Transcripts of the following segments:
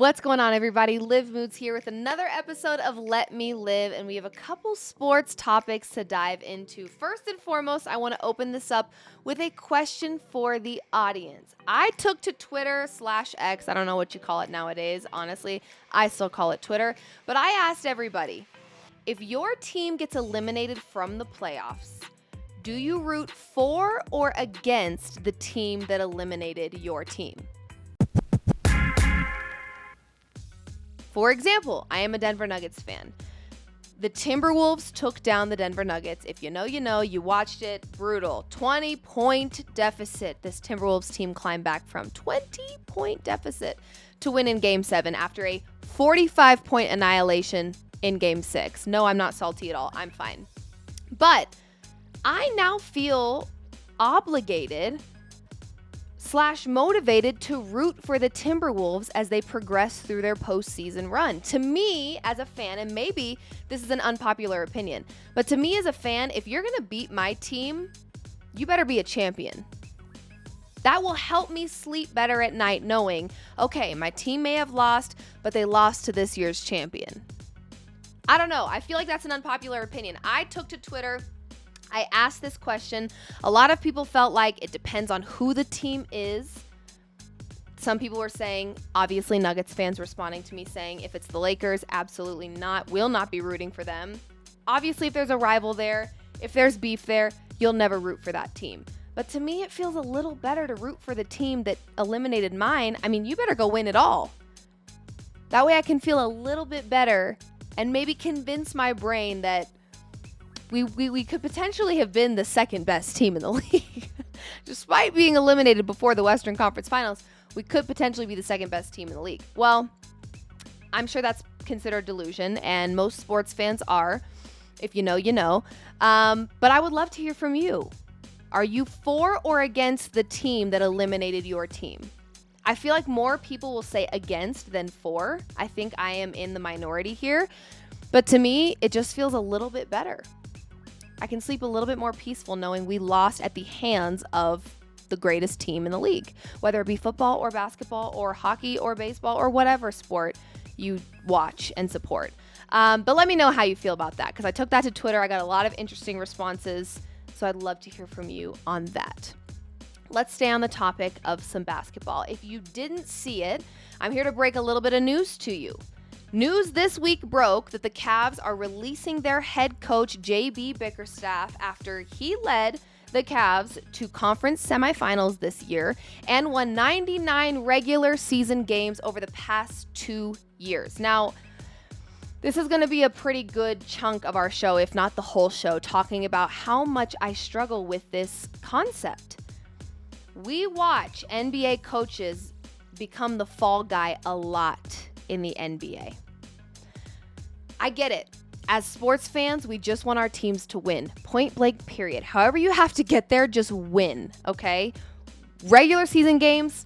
What's going on, everybody? Liv Moods here with another episode of Let Me Live, and we have a couple sports topics to dive into. First and foremost, I want to open this up with a question for the audience. I took to Twitter/X, I don't know what you call it nowadays, honestly. I still call it Twitter, but I asked everybody, if your team gets eliminated from the playoffs, do you root for or against the team that eliminated your team? For example, I am a Denver Nuggets fan. The Timberwolves took down the Denver Nuggets. If you know, you know. You watched it. Brutal. 20-point deficit this Timberwolves team climbed back from. 20-point deficit to win in Game 7 after a 45-point annihilation in Game 6. No, I'm not salty at all. I'm fine. But I now feel obligated / motivated to root for the Timberwolves as they progress through their postseason run. To me, as a fan, and maybe this is an unpopular opinion, but to me as a fan, if you're going to beat my team, you better be a champion. That will help me sleep better at night knowing, okay, my team may have lost, but they lost to this year's champion. I don't know. I feel like that's an unpopular opinion. I took to Twitter. I asked this question. A lot of people felt like it depends on who the team is. Some people were saying, obviously Nuggets fans responding to me saying, if it's the Lakers, absolutely not. Will not be rooting for them. Obviously, if there's a rival there, if there's beef there, you'll never root for that team. But to me, it feels a little better to root for the team that eliminated mine. I mean, you better go win it all. That way I can feel a little bit better and maybe convince my brain that we could potentially have been the second best team in the league. Despite being eliminated before the Western Conference Finals, we could potentially be the second best team in the league. Well, I'm sure that's considered delusion, and most sports fans are. If you know, you know. But I would love to hear from you. Are you for or against the team that eliminated your team? I feel like more people will say against than for. I think I am in the minority here. But to me, it just feels a little bit better. I can sleep a little bit more peaceful knowing we lost at the hands of the greatest team in the league, whether it be football or basketball or hockey or baseball or whatever sport you watch and support. But let me know how you feel about that, because I took that to Twitter. I got a lot of interesting responses, so I'd love to hear from you on that. Let's stay on the topic of some basketball. If you didn't see it, I'm here to break a little bit of news to you. News this week broke that the Cavs are releasing their head coach, J.B.Bickerstaff, after he led the Cavs to conference semifinals this year and won 99 regular season games over the past 2 years. Now, this is going to be a pretty good chunk of our show, if not the whole show, talking about how much I struggle with this concept. We watch NBA coaches become the fall guy a lot in the NBA. I get it. As sports fans, we just want our teams to win. Point blank, period. However you have to get there, just win, okay? Regular season games,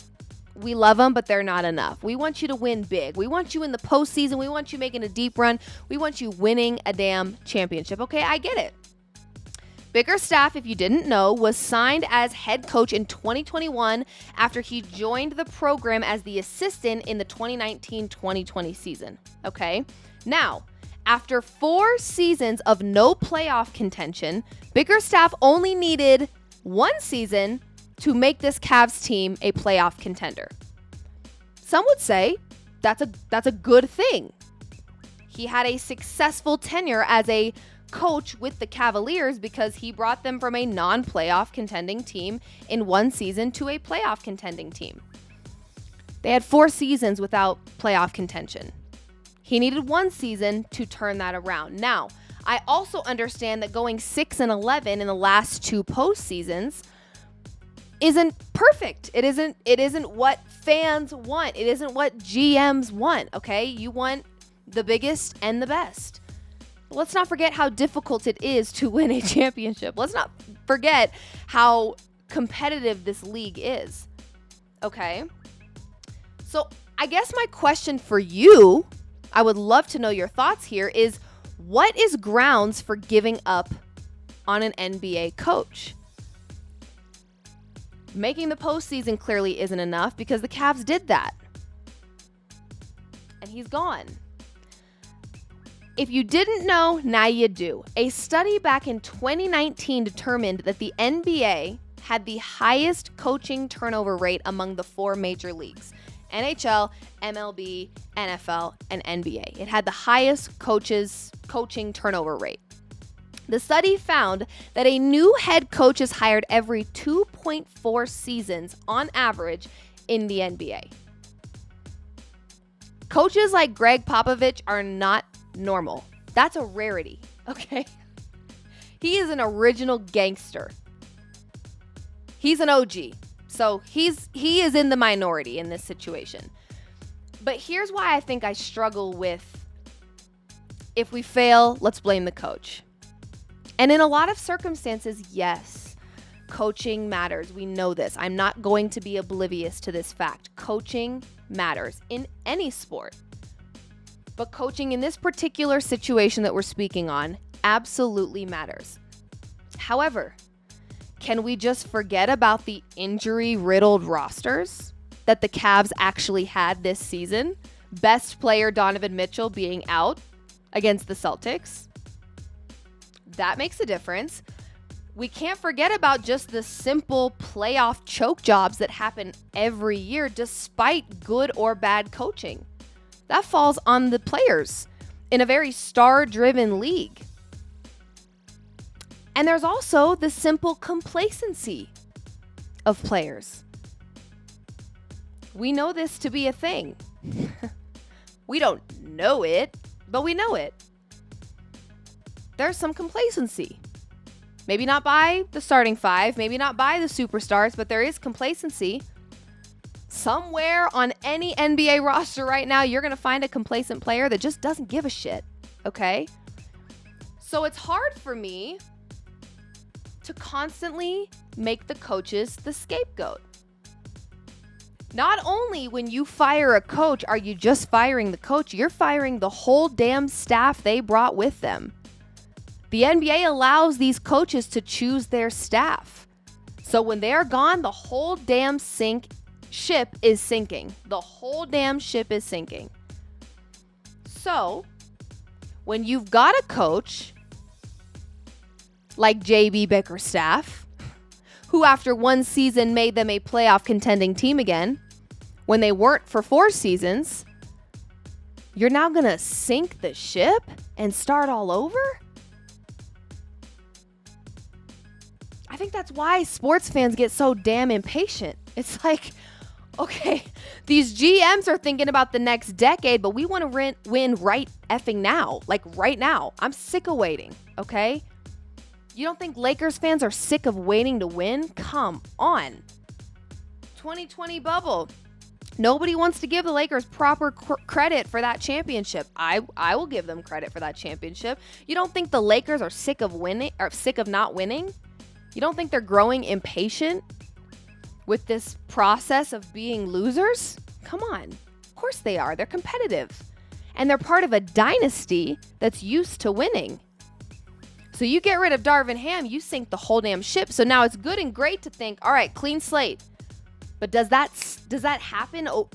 we love them, but they're not enough. We want you to win big. We want you in the postseason. We want you making a deep run. We want you winning a damn championship, okay? I get it. Bickerstaff, if you didn't know, was signed as head coach in 2021 after he joined the program as the assistant in the 2019-2020 season. Okay? Now, after 4 seasons of no playoff contention, Bickerstaff only needed 1 season to make this Cavs team a playoff contender. Some would say that's a good thing. He had a successful tenure as a coach with the Cavaliers because he brought them from a non-playoff contending team in 1 season to a playoff contending team. They had 4 seasons without playoff contention. He needed 1 season to turn that around. Now, I also understand that going 6-11 in the last 2 postseasons isn't perfect. It isn't what fans want. It isn't what GMs want, okay? You want the biggest and the best. Let's not forget how difficult it is to win a championship. Let's not forget how competitive this league is. Okay? So I guess my question for you, I would love to know your thoughts here, is what is grounds for giving up on an NBA coach? Making the postseason clearly isn't enough because the Cavs did that. and he's gone. If you didn't know, now you do. A study back in 2019 determined that the NBA had the highest coaching turnover rate among the 4 major leagues: NHL, MLB, NFL, and NBA. It had the highest coaching turnover rate. The study found that a new head coach is hired every 2.4 seasons on average in the NBA. Coaches like Greg Popovich are not normal. That's a rarity, okay? He is an original gangster. He's an OG. So he is in the minority in this situation. But here's why I think I struggle with, if we fail, let's blame the coach. And in a lot of circumstances, yes, coaching matters. We know this. I'm not going to be oblivious to this fact. Coaching matters in any sport. But coaching in this particular situation that we're speaking on absolutely matters. However, can we just forget about the injury-riddled rosters that the Cavs actually had this season? Best player Donovan Mitchell being out against the Celtics. That makes a difference. We can't forget about just the simple playoff choke jobs that happen every year despite good or bad coaching. That falls on the players in a very star-driven league. And there's also the simple complacency of players. We know this to be a thing. We don't know it, but we know it. There's some complacency. Maybe not by the starting 5, maybe not by the superstars, but there is complacency. Somewhere on any NBA roster right now, you're going to find a complacent player that just doesn't give a shit, okay? So it's hard for me to constantly make the coaches the scapegoat. Not only when you fire a coach are you just firing the coach, you're firing the whole damn staff they brought with them. The NBA allows these coaches to choose their staff. So when they're gone, the whole damn ship is sinking. The whole damn ship is sinking. So when you've got a coach like J.B.Bickerstaff, who after one season made them a playoff contending team again, when they weren't for 4 seasons, you're now going to sink the ship and start all over? I think that's why sports fans get so damn impatient. It's like, okay, these GMs are thinking about the next decade, but we want to win right effing now. Like right now. I'm sick of waiting, okay? You don't think Lakers fans are sick of waiting to win? Come on. 2020 bubble. Nobody wants to give the Lakers proper credit for that championship. I will give them credit for that championship. You don't think the Lakers are sick of winning or sick of not winning? You don't think they're growing impatient with this process of being losers? Come on. Of course they are. They're competitive. And they're part of a dynasty that's used to winning. So you get rid of Darvin Ham, you sink the whole damn ship. So now it's good and great to think, all right, clean slate. But does that happen? Oh,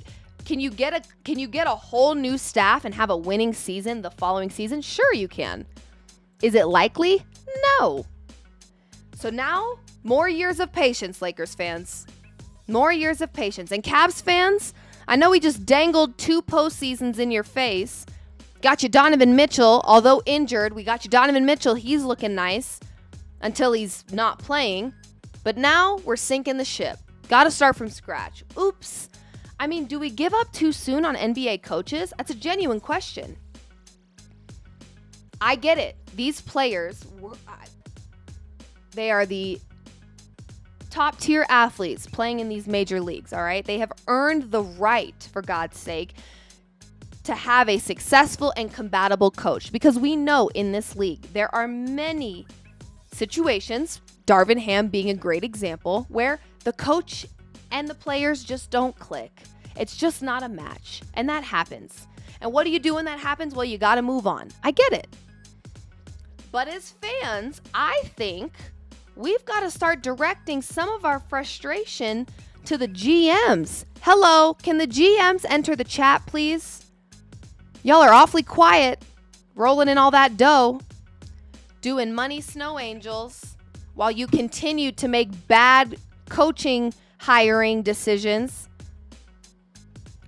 can you get a whole new staff and have a winning season the following season? Sure you can. Is it likely? No. So now, more years of patience, Lakers fans. More years of patience. And Cavs fans, I know we just dangled 2 postseasons in your face. Got you Donovan Mitchell, although injured. We got you Donovan Mitchell. He's looking nice until he's not playing. But now we're sinking the ship. Got to start from scratch. Oops. I mean, do we give up too soon on NBA coaches? That's a genuine question. I get it. These players, they are the top tier athletes playing in these major leagues, all right? They have earned the right, for God's sake, to have a successful and compatible coach, because we know in this league there are many situations, Darvin Ham being a great example, where the coach and the players just don't click. It's just not a match, and that happens. And what do you do when that happens? Well, you got to move on. I get it. But as fans, I think we've got to start directing some of our frustration to the GMs. Hello, can the GMs enter the chat, please? Y'all are awfully quiet, rolling in all that dough, doing money snow angels, while you continue to make bad coaching hiring decisions.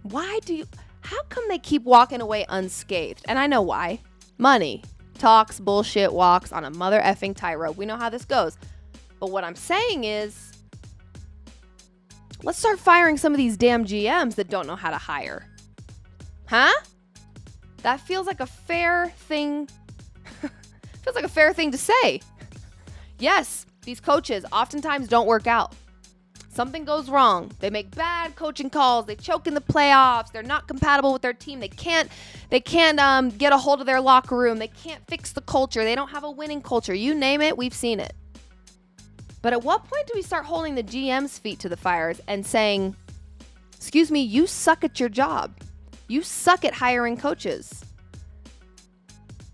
How come they keep walking away unscathed? And I know why. Money talks, bullshit walks on a mother effing tightrope. We know how this goes. But what I'm saying is, let's start firing some of these damn GMs that don't know how to hire. Huh? That feels like a fair thing. Feels like a fair thing to say. Yes, these coaches oftentimes don't work out. Something goes wrong. They make bad coaching calls. They choke in the playoffs. They're not compatible with their team. They can't get a hold of their locker room. They can't fix the culture. They don't have a winning culture. You name it, we've seen it. But at what point do we start holding the GM's feet to the fires and saying, excuse me, you suck at your job. You suck at hiring coaches.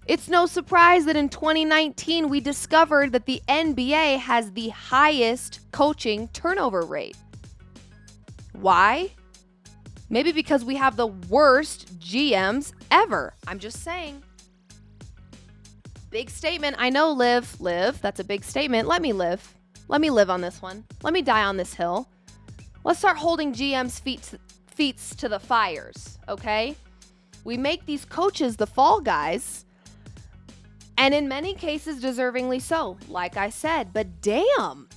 It's no surprise that in 2019, we discovered that the NBA has the highest coaching turnover rate. Why? Maybe because we have the worst GMs ever. I'm just saying. Big statement. I know, Liv. That's a big statement. Let me live. Let me live on this one. Let me die on this hill. Let's start holding GM's feet to the fires, okay? We make these coaches the fall guys. And in many cases, deservingly so, like I said. But damn,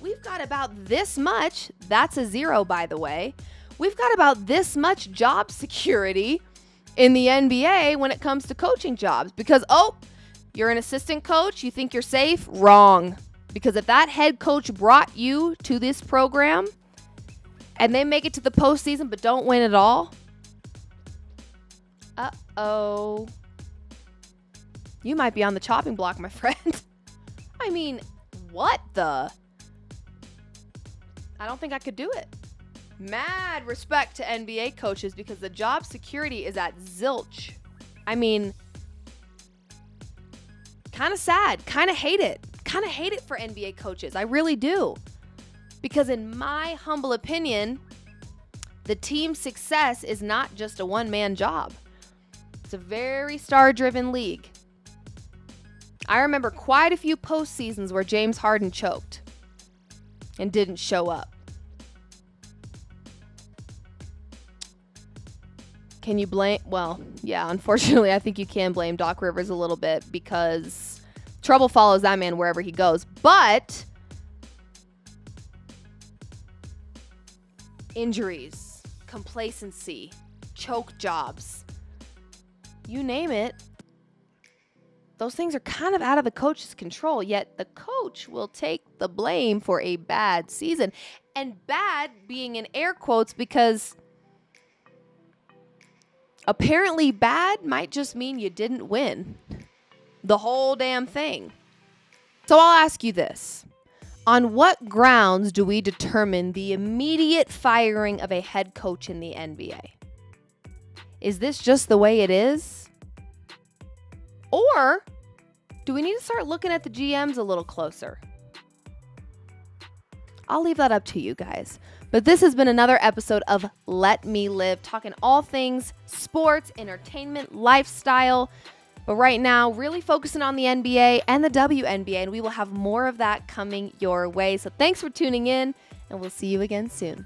we've got about this much. That's a zero, by the way. We've got about this much job security in the NBA when it comes to coaching jobs. Because, you're an assistant coach. You think you're safe? Wrong. Because if that head coach brought you to this program and they make it to the postseason but don't win at all, uh-oh. You might be on the chopping block, my friend. I mean, what the? I don't think I could do it. Mad respect to NBA coaches because the job security is at zilch. I mean, kind of sad, kind of hate it. Kind of hate it for NBA coaches. I really do. Because in my humble opinion, the team's success is not just a one-man job. It's a very star-driven league. I remember quite a few postseasons where James Harden choked and didn't show up. Can you blame? Well, yeah, unfortunately, I think you can blame Doc Rivers a little bit because trouble follows that man wherever he goes. But injuries, complacency, choke jobs, you name it. Those things are kind of out of the coach's control, yet the coach will take the blame for a bad season. And bad being in air quotes because apparently bad might just mean you didn't win the whole damn thing. So I'll ask you this. On what grounds do we determine the immediate firing of a head coach in the NBA? Is this just the way it is? Or do we need to start looking at the GMs a little closer? I'll leave that up to you guys. But this has been another episode of Let Me Live, talking all things sports, entertainment, lifestyle. But right now, really focusing on the NBA and the WNBA, and we will have more of that coming your way. So thanks for tuning in, and we'll see you again soon.